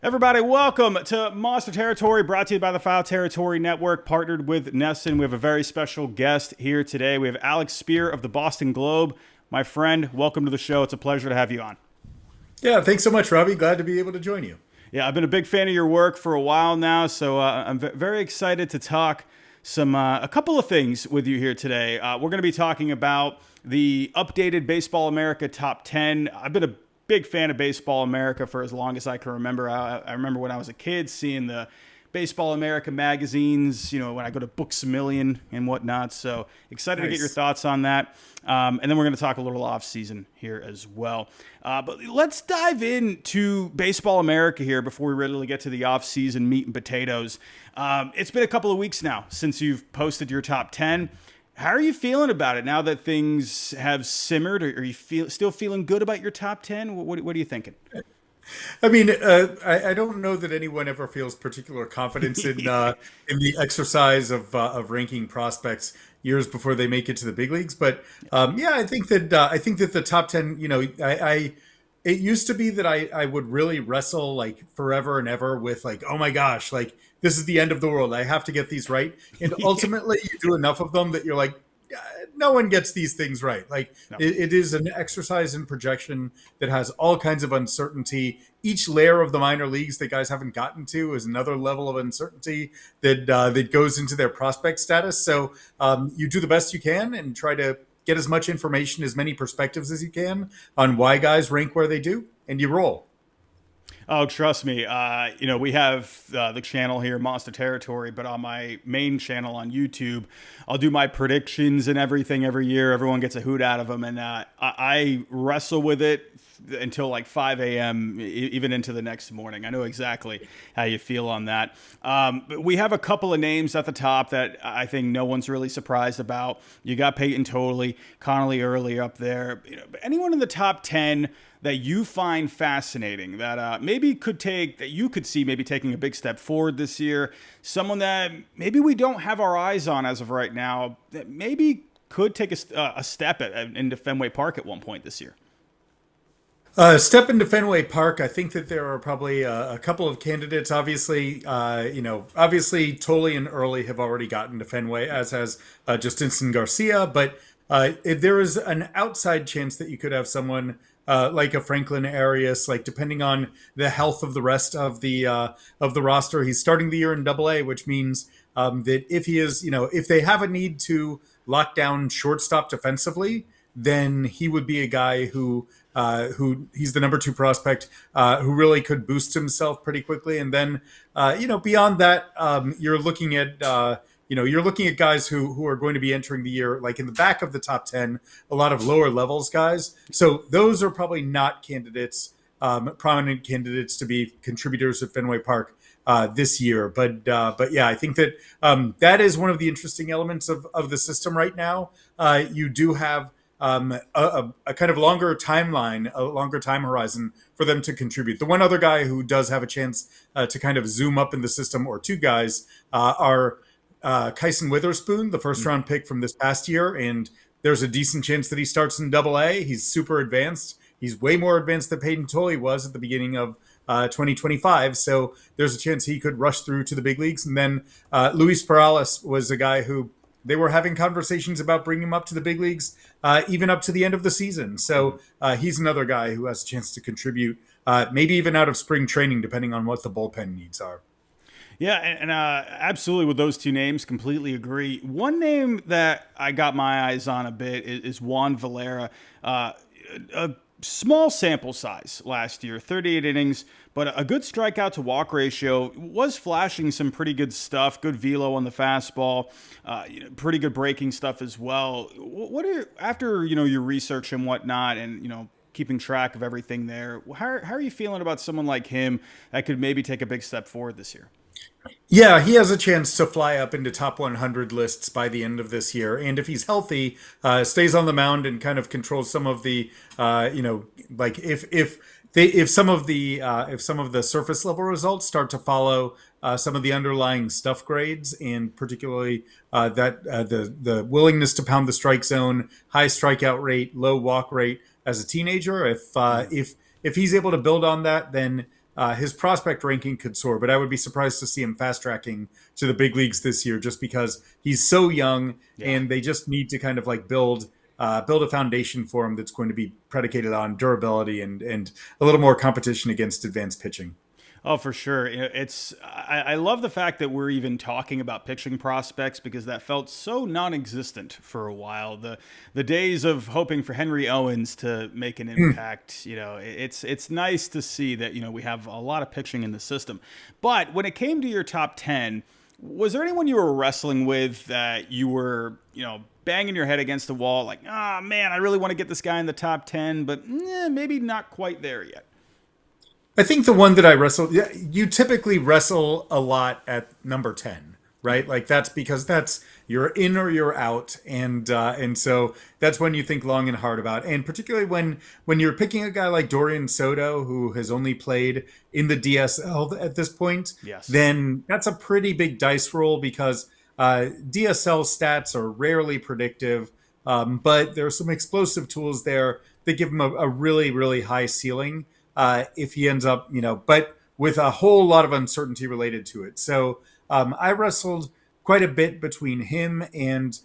Everybody, welcome to Monster Territory, brought to you by the Foul Territory Network, partnered with Nesson. We have a very special guest here today. We have Alex Speier of the Boston Globe. My friend, welcome to the show. It's a pleasure to have you on. Yeah, thanks so much, Robbie. Glad to be able to join you. Yeah, I've been a big fan of your work for a while now, so I'm very excited to talk a couple of things with you here today. We're going to be talking about the updated Baseball America Top 10. I've been a big fan of Baseball America for as long as I can remember. I remember when I was a kid seeing the Baseball America magazines, when I go to Books A Million and whatnot. So excited to get your Nice. thoughts on that. And then we're going to talk a little off season here as well. But let's dive into Baseball America here before we really get to the off season meat and potatoes. It's been a couple of weeks now since you've posted your top 10. How are you feeling about it now that things have simmered? Are you still feeling good about your top 10? What are you thinking? I mean, I don't know that anyone ever feels particular confidence in the exercise of ranking prospects years before they make it to the big leagues. But yeah, I think that the top 10. I it used to be that I would really wrestle like forever and ever with like, oh my gosh, like this is the end of the world. I have to get these right. And ultimately, you do enough of them that you're like, no one gets these things right. Like No. it is an exercise in projection that has all kinds of uncertainty. Each layer of the minor leagues that guys haven't gotten to is another level of uncertainty that goes into their prospect status. So you do the best you can and try to get as much information, as many perspectives as you can on why guys rank where they do, and you roll. Oh, trust me. We have the channel here, Monster Territory, but on my main channel on YouTube, I'll do my predictions and everything every year. Everyone gets a hoot out of them, and I wrestle with it until like 5 a.m., even into the next morning. I know exactly how you feel on that. But we have a couple of names at the top that I think no one's really surprised about. You got Peyton Totally, Connolly early up there. But anyone in the top 10 that you find fascinating that that you could see maybe taking a big step forward this year, someone that maybe we don't have our eyes on as of right now that maybe could take a step into Fenway Park at one point this year? Step into Fenway Park. I think that there are probably a couple of candidates. Obviously, Tolley and Early have already gotten to Fenway, as has Justinson Garcia. But there is an outside chance that you could have someone like a Franklin Arias, like depending on the health of the rest of the roster. He's starting the year in Double A, which means that if he is, if they have a need to lock down shortstop defensively, then he would be a guy who he's the number two prospect who really could boost himself pretty quickly. And then beyond that, you're looking at guys who are going to be entering the year like in the back of the top 10, a lot of lower levels guys. So those are probably not prominent candidates to be contributors at Fenway Park this year. But yeah, I think that that is one of the interesting elements of the system right now. You do have a kind of longer timeline, a longer time horizon for them to contribute. The one other guy who does have a chance to kind of zoom up in the system, or two guys, are Kyson Witherspoon, the first round pick from this past year, and there's a decent chance that he starts in Double A. He's super advanced. He's way more advanced than Peyton Tolley was at the beginning of 2025. So there's a chance he could rush through to the big leagues. And then Luis Perales was a guy who they were having conversations about bringing him up to the big leagues, even up to the end of the season. So he's another guy who has a chance to contribute, maybe even out of spring training, depending on what the bullpen needs are. Yeah, and absolutely with those two names, completely agree. One name that I got my eyes on a bit is Juan Valera. A small sample size last year, 38 innings, but a good strikeout to walk ratio. Was flashing some pretty good stuff, good velo on the fastball, pretty good breaking stuff as well. What are after your research and whatnot, and keeping track of everything there? How are you feeling about someone like him that could maybe take a big step forward this year? Yeah, he has a chance to fly up into top 100 lists by the end of this year, and if he's healthy, stays on the mound and kind of controls some of the, like if some of the surface level results start to follow some of the underlying stuff grades, and particularly the willingness to pound the strike zone, high strikeout rate, low walk rate as a teenager, if he's able to build on that, then his prospect ranking could soar, but I would be surprised to see him fast tracking to the big leagues this year, just because he's so young, Yeah. and they just need to kind of like build a foundation for him that's going to be predicated on durability and a little more competition against advanced pitching. Oh, for sure. I love the fact that we're even talking about pitching prospects because that felt so non-existent for a while. The days of hoping for Henry Owens to make an impact, it's nice to see that, we have a lot of pitching in the system. But when it came to your top 10, was there anyone you were wrestling with that you were, banging your head against the wall like, "Ah, man, I really want to get this guy in the top 10, but maybe not quite there yet." I think the one that I wrestle, yeah, you typically wrestle a lot at number 10, right? Like that's because that's you're in or you're out, and so that's when you think long and hard about. And particularly when you're picking a guy like Dorian Soto, who has only played in the DSL at this point, Yes. then that's a pretty big dice roll because DSL stats are rarely predictive, but there are some explosive tools there that give him a really really high ceiling if he ends up, but with a whole lot of uncertainty related to it. So I wrestled quite a bit between him and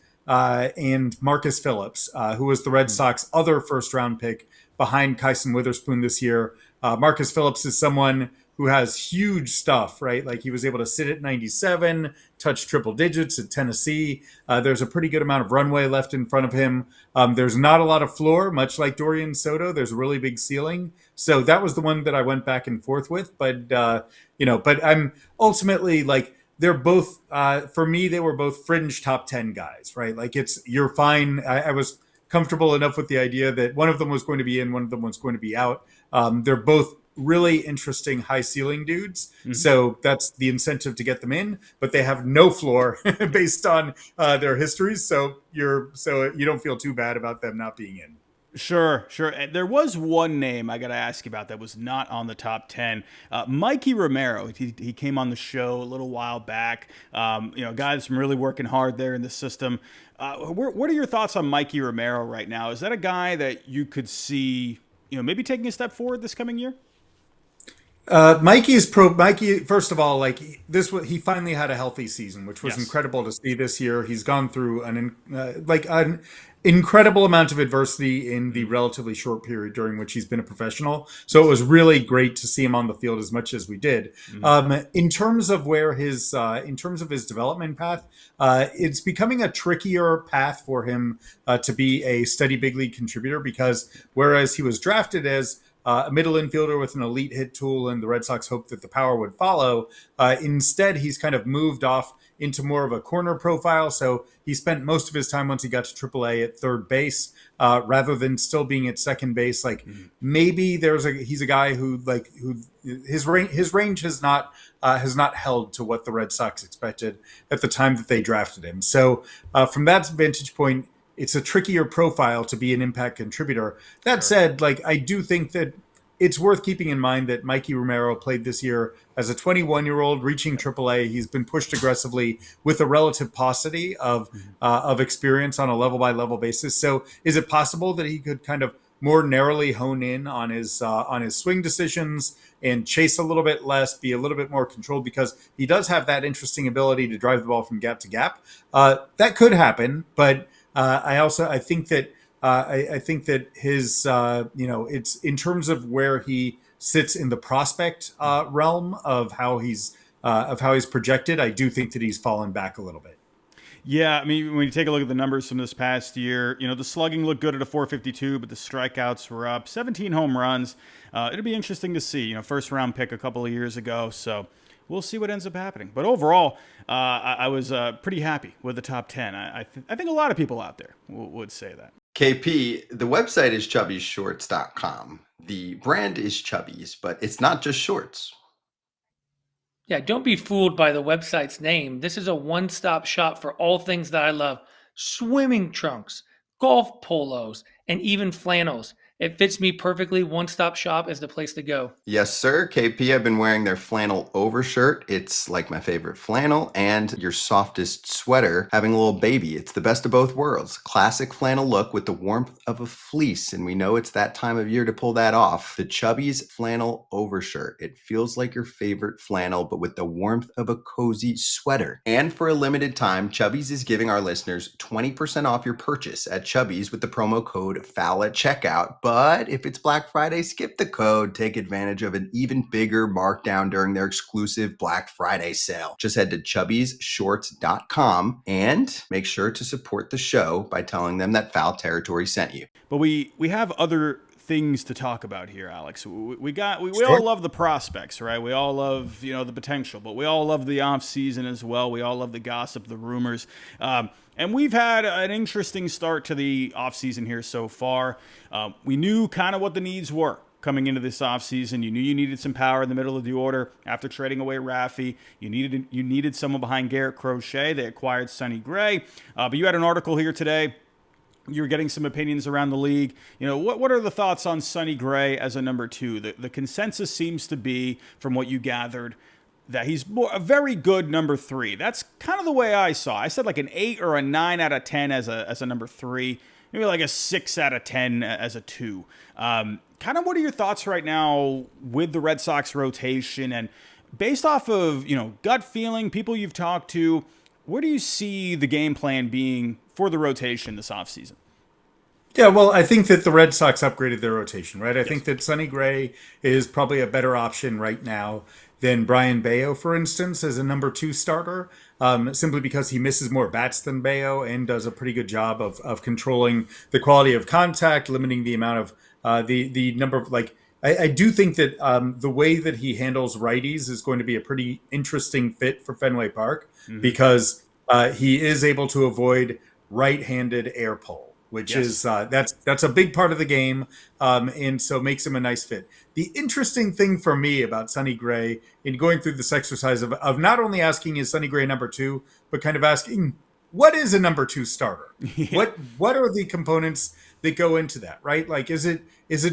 Marcus Phillips, who was the Red Sox other first round pick behind Kyson Witherspoon this year. Marcus Phillips is someone who has huge stuff, right? Like he was able to sit at 97, touch triple digits at Tennessee. There's a pretty good amount of runway left in front of him. There's not a lot of floor, much like Dorian Soto. There's a really big ceiling. So that was the one that I went back and forth with. But I'm ultimately like, they're both, for me, they were both fringe top 10 guys, right? Like you're fine. I was comfortable enough with the idea that one of them was going to be in, one of them was going to be out. They're both really interesting high ceiling dudes. Mm-hmm. So that's the incentive to get them in, but they have no floor based on their histories. So you don't feel too bad about them not being in. Sure, sure. And there was one name I got to ask you about that was not on the top 10. Mikey Romero. He came on the show a little while back. Guy that's been really working hard there in the system. What are your thoughts on Mikey Romero right now? Is that a guy that you could see, maybe taking a step forward this coming year? Mikey. First of all, like he finally had a healthy season, which was Yes. incredible to see this year. He's gone through an incredible amount of adversity in the relatively short period during which he's been a professional. So it was really great to see him on the field as much as we did. Mm-hmm. In terms of in terms of his development path, it's becoming a trickier path for him to be a steady big league contributor because whereas he was drafted as a middle infielder with an elite hit tool, and the Red Sox hoped that the power would follow. Instead, he's kind of moved off into more of a corner profile. So he spent most of his time once he got to AAA at third base, rather than still being at second base. Like maybe he's a guy who his range has not held to what the Red Sox expected at the time that they drafted him. So from that vantage point, it's a trickier profile to be an impact contributor. That Sure. said, like I do think that it's worth keeping in mind that Mikey Romero played this year as a 21-year-old reaching AAA. He's been pushed aggressively with a relative paucity of experience on a level by level basis. So, is it possible that he could kind of more narrowly hone in on his swing decisions and chase a little bit less, be a little bit more controlled because he does have that interesting ability to drive the ball from gap to gap? That could happen, but I think that I think that his it's in terms of where he sits in the prospect realm of how he's projected. I do think that he's fallen back a little bit. Yeah, I mean, when you take a look at the numbers from this past year, the slugging looked good at a 452, but the strikeouts were up. 17 home runs. It'll be interesting to see. First round pick a couple of years ago, so we'll see what ends up happening. But overall, I was pretty happy with the top 10. I think a lot of people out there would say that. KP, the website is chubbyshorts.com. The brand is Chubby's, but it's not just shorts. Yeah, don't be fooled by the website's name. This is a one-stop shop for all things that I love. Swimming trunks, golf polos, and even flannels. It fits me perfectly. One Stop Shop is the place to go. Yes, sir. KP, I've been wearing their flannel overshirt. It's like my favorite flannel and your softest sweater having a little baby. It's the best of both worlds. Classic flannel look with the warmth of a fleece. And we know it's that time of year to pull that off. The Chubbies flannel overshirt. It feels like your favorite flannel, but with the warmth of a cozy sweater. And for a limited time, Chubbies is giving our listeners 20% off your purchase at Chubbies with the promo code FOUL at checkout. But if it's Black Friday, skip the code. Take advantage of an even bigger markdown during their exclusive Black Friday sale. Just head to chubbiesshorts.com and make sure to support the show by telling them that Foul Territory sent you. But we have other things to talk about here, Alex. We all love the prospects, right? We all love, the potential, but we all love the off season as well. We all love the gossip, the rumors. And we've had an interesting start to the offseason here so far. We knew kind of what the needs were coming into this offseason. You knew you needed some power in the middle of the order after trading away Raffy. You needed someone behind Garrett Crochet. They acquired Sonny Gray. But you had an article here today. You're getting some opinions around the league. What are the thoughts on Sonny Gray as a number 2? The consensus seems to be, from what you gathered, that he's a very good number 3. That's kind of the way I saw. I said like an 8 or a 9 out of 10 as a number 3, maybe like a 6 out of 10 as a 2. Kind of what are your thoughts right now with the Red Sox rotation, and based off of gut feeling, people you've talked to, where do you see the game plan being for the rotation this offseason? Yeah, well, I think that the Red Sox upgraded their rotation, right? I think that Sonny Gray is probably a better option right now than Brian Bayo, for instance, as a number 2 starter, simply because he misses more bats than Bayo and does a pretty good job of controlling the quality of contact, limiting the amount of the number of, I do think that the way that he handles righties is going to be a pretty interesting fit for Fenway Park, because he is able to avoid right-handed air pull, which is that's a big part of the game, and so makes him a nice fit. The interesting thing for me about Sonny Gray in going through this exercise of not only asking is Sonny Gray number 2, but kind of asking what is a number 2 starter? What are the components that go into that, right? Like, is it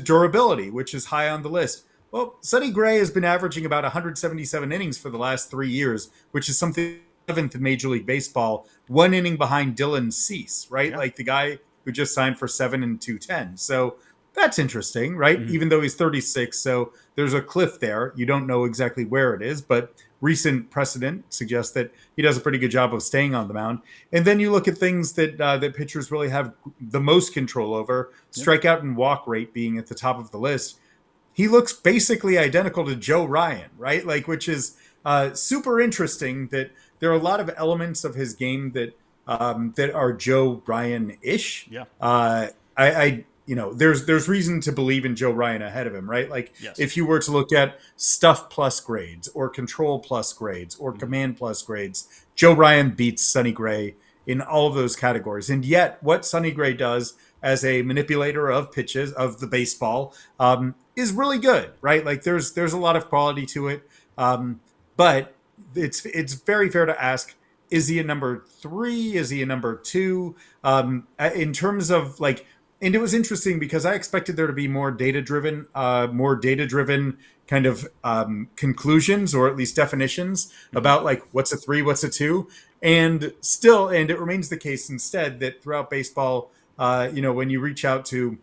durability, which is high on the list? Well, Sonny Gray has been averaging about 177 innings for the last 3 years, which is something 7th in Major League Baseball, 1 inning behind Dylan Cease, right? Yeah. Like the guy who just signed for 7 and 210. So that's interesting, right? Even though he's 36, so there's a cliff there. You don't know exactly where it is, but recent precedent suggests that he does a pretty good job of staying on the mound. And then you look at things that that pitchers really have the most control over, strikeout and walk rate being at the top of the list. He looks basically identical to Joe Ryan, right? Like, which is super interesting that there are a lot of elements of his game that that are Joe Ryan-ish. Yeah. There's reason to believe in Joe Ryan ahead of him, right? Like, if you were to look at stuff plus grades or control plus grades or command plus grades, Joe Ryan beats Sonny Gray in all of those categories. And yet what Sonny Gray does as a manipulator of pitches of the baseball is really good, right? Like there's a lot of quality to it. But it's very fair to ask, is he a number 3? Is he a number 2? In terms of like, and it was interesting because I expected there to be more data-driven kind of conclusions, or at least definitions about like what's a 3, what's a 2, and it remains the case instead that throughout baseball, when you reach out to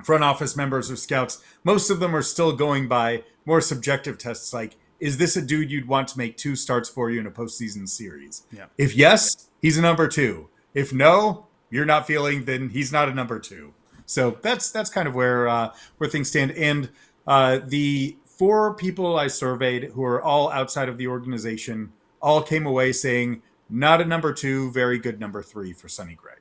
front office members or scouts, most of them are still going by more subjective tests like, is this a dude you'd want to make 2 starts for you in a postseason series? Yeah. If yes, he's a number 2. If no, you're not feeling, then he's not a number 2. So that's kind of where things stand. And the 4 people I surveyed who are all outside of the organization all came away saying not a number 2, very good number 3 for Sonny Gray.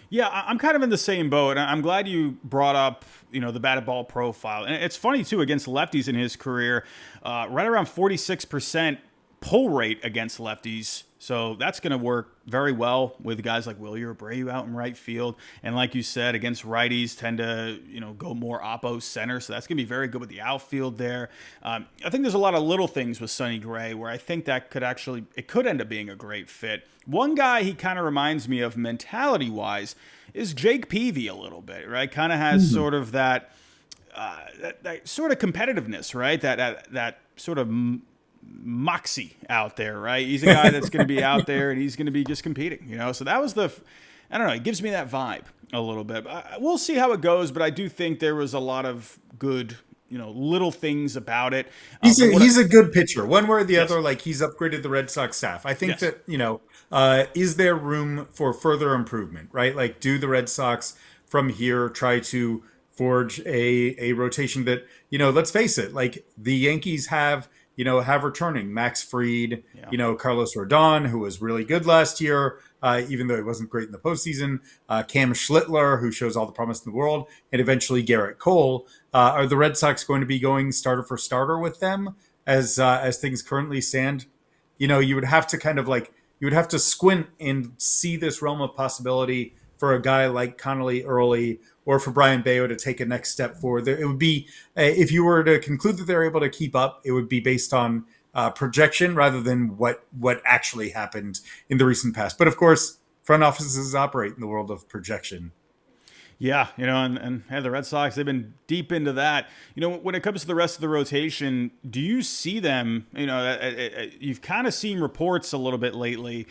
Yeah, I'm kind of in the same boat. I'm glad you brought up, the batted ball profile. And it's funny, too, against lefties in his career, right around 46% pull rate against lefties. So that's going to work very well with guys like Wilyer Abreu out in right field. And like you said, against righties tend to, go more oppo center. So that's going to be very good with the outfield there. I think there's a lot of little things with Sonny Gray where I think that could end up being a great fit. One guy he kind of reminds me of mentality-wise is Jake Peavy a little bit, right? Kind of has sort of that sort of competitiveness, right? That sort of moxie out there, right? He's a guy that's going to be out there and he's going to be just competing, So that was I don't know, it gives me that vibe a little bit. We'll see how it goes, but I do think there was a lot of good, little things about it. He's a good pitcher, one way or the Yes. other. Like, he's upgraded the Red Sox staff. I think Yes. that is there room for further improvement, right? Like, do the Red Sox from here try to forge a rotation that, let's face it, like the Yankees have returning Max Fried, Carlos Rodon, who was really good last year, even though he wasn't great in the postseason, Cam Schlittler, who shows all the promise in the world, and eventually Garrett Cole. Are the Red Sox going to be going starter for starter with them as things currently stand? You would have to you would have to squint and see this realm of possibility for a guy like Connolly Early or for Brian Bayo to take a next step forward. It would be, if you were to conclude that they're able to keep up, it would be based on projection rather than what actually happened in the recent past. But of course, front offices operate in the world of projection. Yeah, and the Red Sox, they've been deep into that. When it comes to the rest of the rotation, do you see them, you've kind of seen reports a little bit lately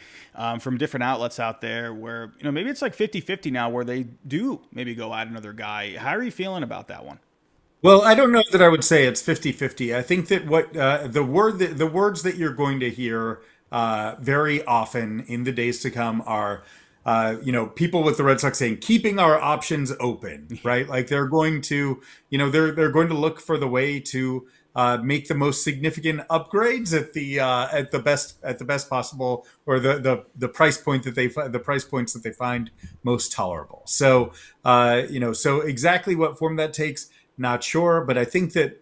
from different outlets out there where, maybe it's like 50-50 now where they do maybe go add another guy. How are you feeling about that one? Well, I don't know that I would say it's 50-50. I think that what the words that you're going to hear very often in the days to come are people with the Red Sox saying keeping our options open, right? Like they're going to, they're going to look for the way to make the most significant upgrades at the best possible, or the price point that the price points that they find most tolerable. So so exactly what form that takes, not sure, but I think that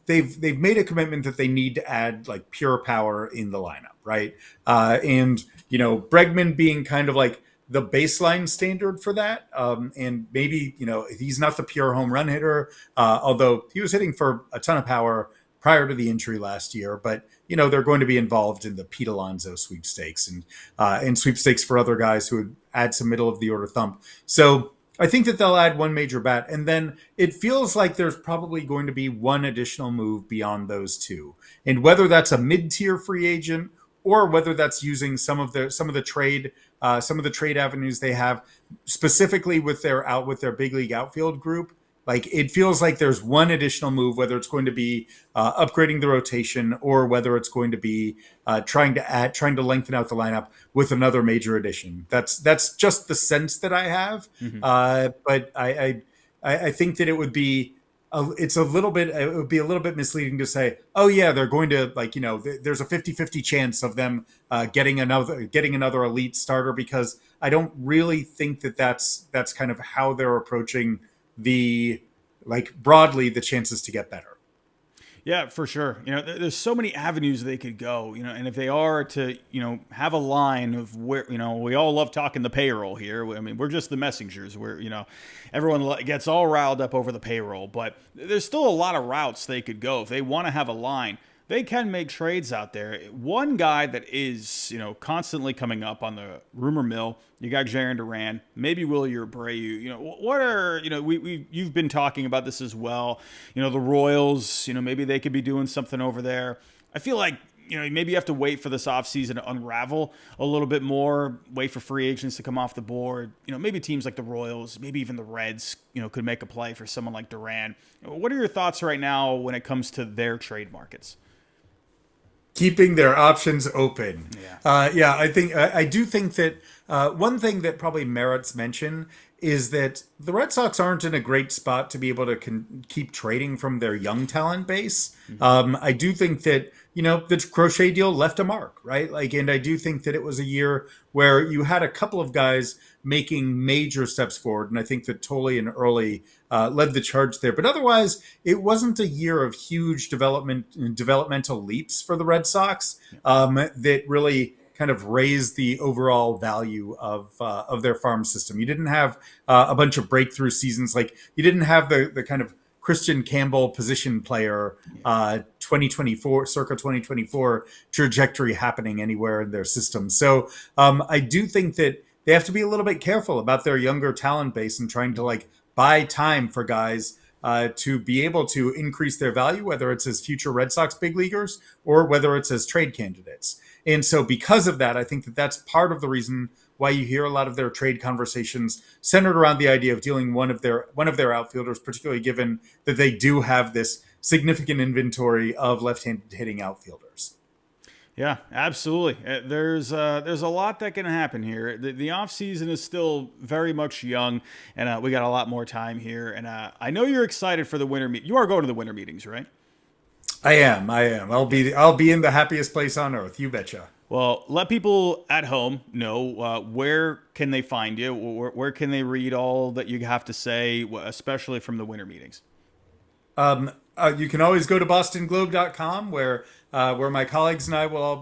they've made a commitment that they need to add like pure power in the lineup, right? And Bregman being kind of like the baseline standard for that. And maybe, he's not the pure home run hitter, although he was hitting for a ton of power prior to the injury last year. But, they're going to be involved in the Pete Alonso sweepstakes and sweepstakes for other guys who would add some middle of the order thump. So I think that they'll add one major bat, and then it feels like there's probably going to be one additional move beyond those two. And whether that's a mid-tier free agent or whether that's using some of the trade avenues they have, specifically with their big league outfield group. Like, it feels like there's one additional move, whether it's going to be upgrading the rotation or whether it's going to be trying to lengthen out the lineup with another major addition. That's just the sense that I have. But I think that it would be it would be a little bit misleading to say, oh yeah, they're going to there's a 50-50 chance of them getting another elite starter, because I don't really think that that's kind of how they're approaching broadly the chances to get better. Yeah, for sure. There's so many avenues they could go, and if they are to, have a line of where, we all love talking the payroll here. I mean, we're just the messengers where, everyone gets all riled up over the payroll, but there's still a lot of routes they could go. If they want to have a line, they can make trades out there. One guy that is, constantly coming up on the rumor mill, you got Jarren Duran, maybe Willie Abreu. What are, you've been talking about this as well. The Royals, maybe they could be doing something over there. I feel like, maybe you have to wait for this offseason to unravel a little bit more, wait for free agents to come off the board. Maybe teams like the Royals, maybe even the Reds, could make a play for someone like Duran. What are your thoughts right now when it comes to their trade markets? Keeping their options open. Yeah. I do think that one thing that probably merits mention is that the Red Sox aren't in a great spot to be able to keep trading from their young talent base. I do think that, the Crochet deal left a mark, right? And I do think that it was a year where you had a couple of guys making major steps forward. And I think that Tolley and Early led the charge there. But otherwise, it wasn't a year of huge developmental leaps for the Red Sox that really kind of raised the overall value of their farm system. You didn't have a bunch of breakthrough seasons. Like, you didn't have the kind of Christian Campbell position player 2024 circa 2024 trajectory happening anywhere in their system. So I do think that they have to be a little bit careful about their younger talent base and trying to like buy time for guys to be able to increase their value, whether it's as future Red Sox big leaguers or whether it's as trade candidates. And so, because of that, I think that that's part of the reason why you hear a lot of their trade conversations centered around the idea of dealing one of their outfielders, particularly given that they do have this significant inventory of left-handed hitting outfielders. Yeah, absolutely. There's a lot that can happen here. The off season is still very much young, and we got a lot more time here. And I know you're excited for the winter meet. You are going to the winter meetings, right? I am. I'll be in the happiest place on earth. You betcha. Well, let people at home know where can they find you, where can they read all that you have to say, especially from the winter meetings. You can always go to bostonglobe.com where my colleagues and I will all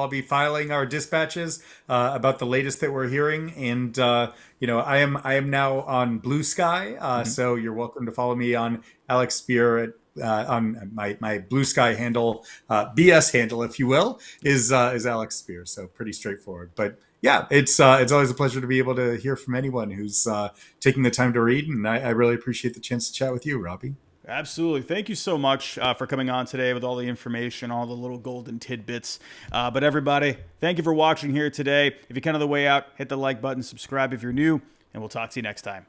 be filing our dispatches about the latest that we're hearing. And I am now on Blue Sky, so you're welcome to follow me on Alex Speier on my Blue Sky handle, BS handle, if you will, is Alex Speier. So pretty straightforward, but. Yeah, it's always a pleasure to be able to hear from anyone who's taking the time to read, and I really appreciate the chance to chat with you, Robbie. Absolutely. Thank you so much for coming on today with all the information, all the little golden tidbits. But everybody, thank you for watching here today. If you're kind of the way out, hit the like button, subscribe if you're new, and we'll talk to you next time.